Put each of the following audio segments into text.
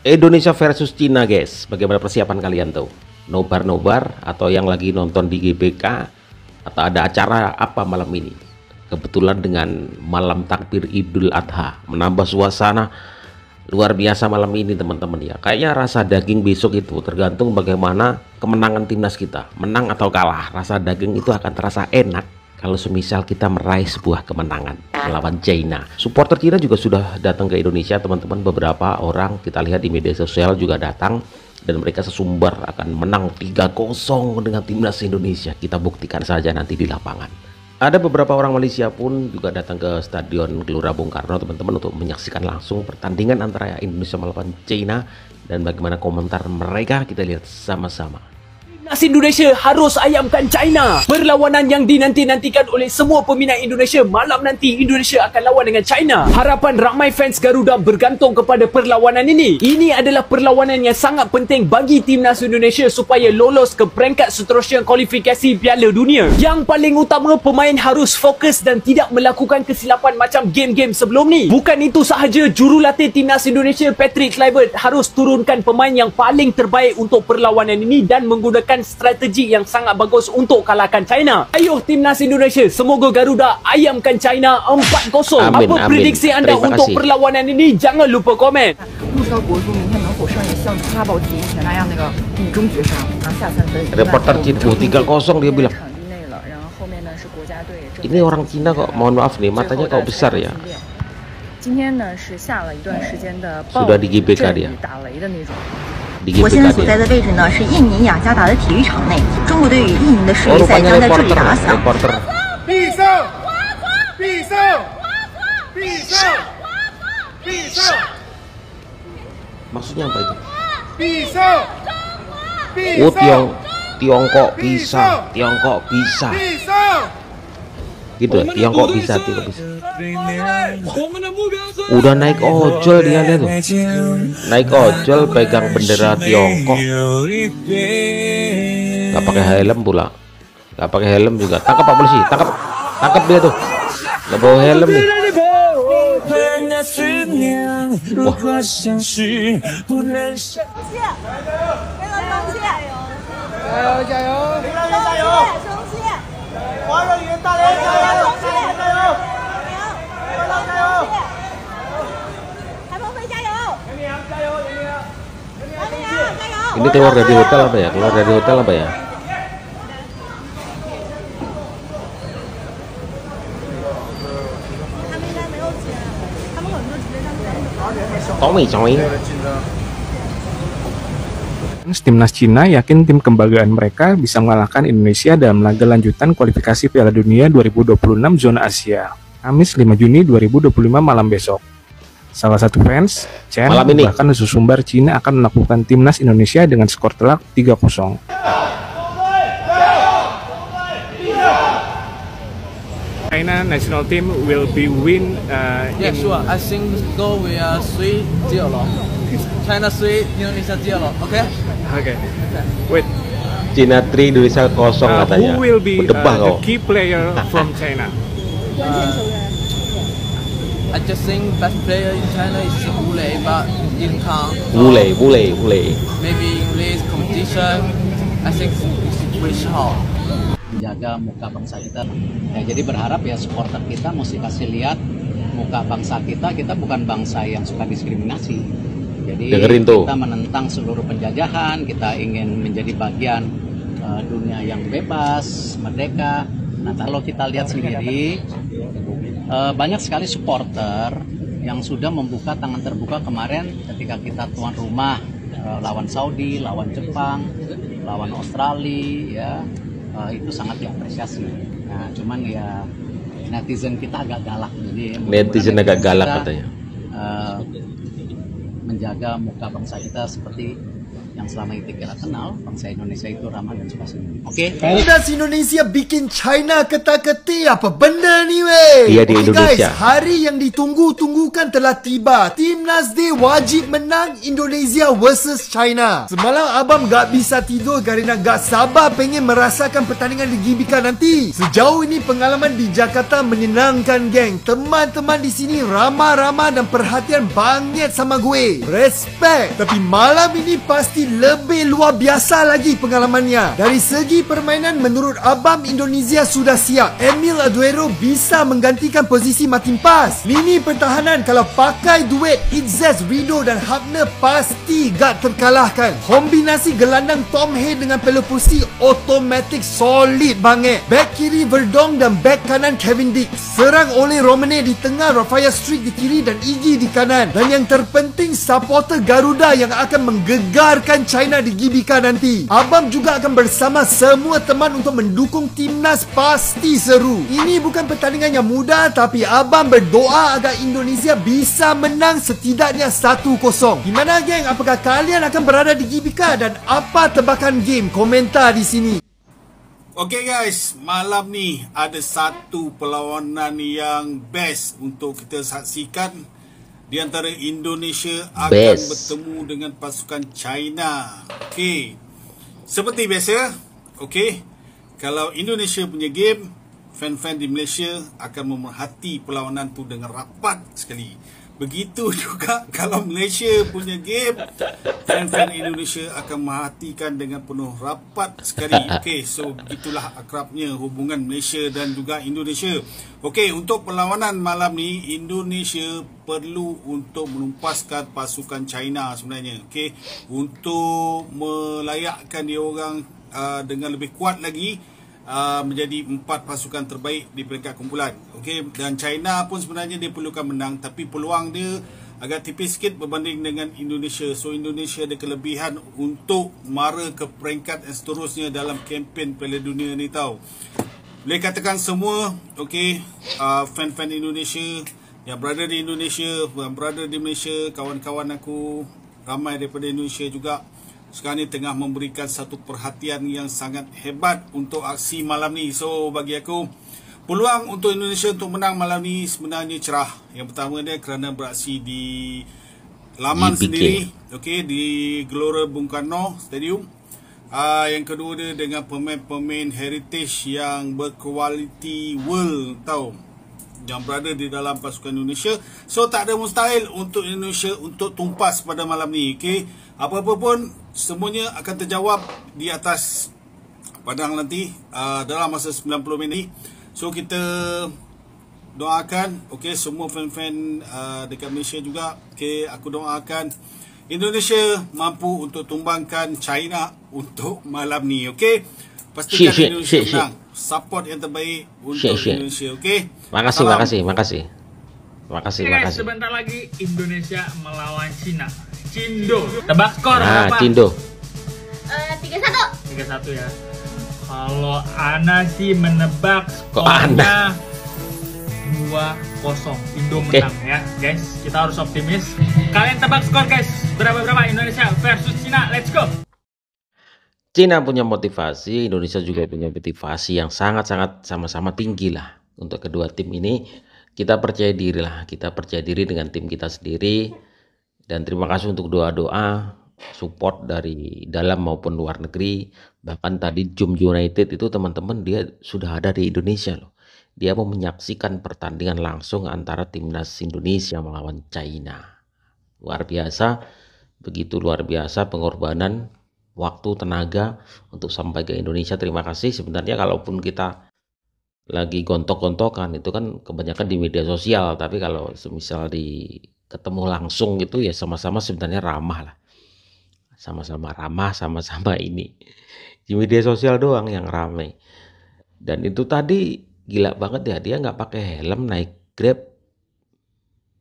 Indonesia versus Cina, guys. Bagaimana persiapan kalian tuh? Nobar-nobar atau yang lagi nonton di GBK atau ada acara apa malam ini? Kebetulan dengan malam takbir Idul Adha menambah suasana luar biasa malam ini, teman-teman ya. Kayaknya rasa daging besok itu tergantung bagaimana kemenangan timnas kita. Menang atau kalah, rasa daging itu akan terasa enak kalau semisal kita meraih sebuah kemenangan melawan China. Supporter Cina juga sudah datang ke Indonesia, teman-teman. Beberapa orang kita lihat di media sosial juga datang, dan mereka sesumbar akan menang 3-0 dengan timnas Indonesia. Kita buktikan saja nanti di lapangan. Ada beberapa orang Malaysia pun juga datang ke Stadion Gelora Bung Karno, teman-teman, untuk menyaksikan langsung pertandingan antara Indonesia melawan China. Dan bagaimana komentar mereka, kita lihat sama-sama. Timnas Indonesia harus ayamkan China. Perlawanan yang dinanti-nantikan oleh semua peminat Indonesia. Malam nanti Indonesia akan lawan dengan China. Harapan ramai fans Garuda bergantung kepada perlawanan ini. Ini adalah perlawanan yang sangat penting bagi timnas Indonesia supaya lolos ke peringkat seterusnya kualifikasi Piala Dunia. Yang paling utama, pemain harus fokus dan tidak melakukan kesilapan macam game-game sebelum ni. Bukan itu sahaja, jurulatih timnas Indonesia Patrick Kluivert harus turunkan pemain yang paling terbaik untuk perlawanan ini dan menggunakan strategi yang sangat bagus untuk kalahkan China. Ayuh timnas Indonesia, semoga Garuda ayamkan China 4-0. Amin, Apa amin. prediksi anda Terima untuk kasih. perlawanan ini? Jangan lupa komen. 目标国足明天能否上演像阿宝提以前那样那个女中绝杀，拿下3分？ Reporter Cina 3-0 dia bilang. 场地内了，然后后面呢是国家队。 Ini orang Cina kok, mohon maaf nih, matanya kok besar ya. 今天呢是下了一段时间的 Sudah di GBK dia. 打雷的那种。 Di 我现在 GBK 所在 dia. 的位置呢是印尼雅加达的体育场内，中国队与印尼的世 Oh, 预赛 rupanya 将在这里 reporter, 打响。 reporter. 必胜！必胜！必胜！必胜！ Maksudnya apa itu? 必胜！必 Oh, 胜！ Tiongkok bisa, Tiongkok bisa. 必胜！ Gitu ya, Tiongkok bisa, Tiongkok bisa. Udah naik ojol dia, lihat tuh. Naik ojol pegang bendera Tiongkok. Gak pakai helm pula. Gak pakai helm juga. Tangkap Pak Polisi, tangkap. Tangkap dia tuh. Gak bawa helm nih. Wah. 加油加油！林大连加油！华人员大连加油！大连加油！加油加油！台风飞加油！严明阳加油！严明阳！严明阳同志！ 加油！ Ini keluar dari hotel apa ya? Keluar dari hotel apa ya? 他们应该没有剪，他们可能就直接上去。 Tommy, Tommy. Timnas Cina yakin tim kebanggaan mereka bisa mengalahkan Indonesia dalam laga lanjutan kualifikasi Piala Dunia 2026 zona Asia, Kamis 5 Juni 2025 malam besok. Salah satu fans, Chen, Malam ini. bahkan sumbar Cina akan melakukan timnas Indonesia dengan skor telak 3-0. China national team will be win Yeah, sure. I think go we are 3-0. China 3, Indonesia 0. Okay? Okay. Wait, Cina 3, Indonesia 0 katanya. who will be Berdebah the kau. key player from China? I just think best player in China is Wu Lei, but in Kang. Bule. Maybe in this competition, I think it's Wei Shao. Menjaga muka bangsa kita. Ya, jadi berharap ya supporter kita mesti kasih lihat muka bangsa kita bukan bangsa yang suka diskriminasi. Jadi Dengerin tuh. kita menentang seluruh penjajahan, kita ingin menjadi bagian dunia yang bebas, merdeka. Nah, kalau kita lihat sendiri banyak sekali supporter yang sudah membuka tangan terbuka kemarin ketika kita tuan rumah lawan Saudi, lawan Jepang, lawan Australia, ya. Itu sangat diapresiasi. Nah, cuman ya netizen kita agak galak, jadi Netizen agak galak kita, katanya. menjaga muka bangsa kita seperti yang selama ini kita kenal, bangsa Indonesia itu ramah dan suka senyum. Oke? Timnas Indonesia bikin China ketak-ketik. Apa benda ni weh? Dia di Indonesia. Guys, hari yang ditunggu-tunggukan telah tiba. Timnas D wajib menang Indonesia versus China. Semalam abang gak bisa tidur kerana gak sabar pengen merasakan pertandingan di GBK nanti. Sejauh ini pengalaman di Jakarta menyenangkan geng. Teman-teman di sini ramah-ramah dan perhatian banget sama gue. Respect. Tapi malam ini pasti lebih luar biasa lagi pengalamannya. Dari segi permainan menurut abang Indonesia sudah siap. Emil Aduero bisa menggantikan posisi Martin Pas. Lini pertahanan kalau pakai duet Itzes, Rido dan Hafner pasti gak terkalahkan. Kombinasi gelandang Tom Hay dengan Pelopusi otomatik solid banget. Back kiri Verdong dan back kanan Kevin Dix. Serang oleh Romane di tengah, Rafael Strik di kiri dan Iggy di kanan. Dan yang terpenting supporter Garuda yang akan menggegarkan China di GBK nanti. Abang juga akan bersama semua teman untuk mendukung timnas. Pasti seru. Ini bukan pertandingan yang mudah, tapi abang berdoa agar Indonesia bisa menang setidaknya 1-0. Gimana geng? Apakah kalian akan berada di GBK dan apa tebakan game? Komentar di sini. Okay guys, malam ni ada satu perlawanan yang best untuk kita saksikan. Di antara Indonesia akan bertemu dengan pasukan China. Okey. Seperti biasa, okey. Kalau Indonesia punya game, fan-fan di Malaysia akan memerhati perlawanan tu dengan rapat sekali. Begitu juga kalau Malaysia punya game, fan-fan Indonesia akan memerhatikan dengan penuh rapat sekali. Okey, so begitulah akrabnya hubungan Malaysia dan juga Indonesia. Okey, untuk perlawanan malam ni, Indonesia perlu untuk menumpaskan pasukan China sebenarnya. Okey, untuk melayakkan dia orang dengan lebih kuat lagi, menjadi 4 pasukan terbaik di peringkat kumpulan. Okey, dan China pun sebenarnya dia perlukan menang, tapi peluang dia agak tipis sikit berbanding dengan Indonesia. So Indonesia ada kelebihan untuk mara ke peringkat yang seterusnya dalam kempen Piala Dunia ni tau. Boleh katakan semua, okey, fan-fan Indonesia yang berada di Indonesia, yang berada di Malaysia, kawan-kawan aku ramai daripada Indonesia juga sekarang ni tengah memberikan satu perhatian yang sangat hebat untuk aksi malam ni. So bagi aku, peluang untuk Indonesia untuk menang malam ni sebenarnya cerah. Yang pertama dia kerana beraksi di laman sendiri, okey, di Gelora Bung Karno Stadium. Yang kedua dia dengan pemain-pemain heritage yang berkualiti world tau, yang berada di dalam pasukan Indonesia. So tak ada mustahil untuk Indonesia untuk tumpas pada malam ni. Okey, apa-apa pun semuanya akan terjawab di atas padang nanti dalam masa 90 minit. So kita doakan, okey, semua fan-fan dekat Malaysia juga, okey, aku doakan Indonesia mampu untuk tumbangkan China untuk malam ni. Okey, pastikan Indonesia menang. Support yang terbaik untuk Indonesia. Okey, makasih. Sebentar lagi Indonesia melawan Cina. Cindo, tebak skor berapa? Cindo 3-1 ya. Kalau Ana sih menebak skornya 2-0 Indo menang ya guys. Kita harus optimis. Kalian tebak skor guys, berapa Indonesia versus Cina. Let's go. Cina punya motivasi, Indonesia juga punya motivasi yang sangat-sangat sama-sama tinggi lah. Untuk kedua tim ini kita percaya diri lah, kita percaya diri dengan tim kita sendiri. Dan terima kasih untuk doa-doa support dari dalam maupun luar negeri. Bahkan tadi Jum United itu teman-teman dia sudah ada di Indonesia loh. Dia mau menyaksikan pertandingan langsung antara timnas Indonesia melawan China. Luar biasa, begitu luar biasa pengorbanan waktu, tenaga untuk sampai ke Indonesia. Terima kasih. Sebenarnya kalaupun kita lagi gontok-gontokan itu kan kebanyakan di media sosial, tapi kalau semisal di ketemu langsung gitu ya sama-sama sebenarnya ramah lah. Sama-sama ramah, sama-sama ini. Di media sosial doang yang ramai. Dan itu tadi gila banget ya, dia nggak pakai helm naik Grab.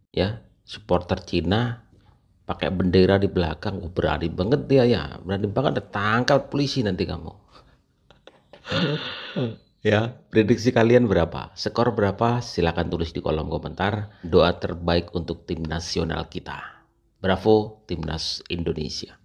Ya, supporter Cina pakai bendera di belakang. Berani banget dia ya, berani banget, tangkap polisi nanti kamu. Ya, prediksi kalian berapa? Skor berapa? Silahkan tulis di kolom komentar. Doa terbaik untuk tim nasional kita. Bravo, timnas Indonesia.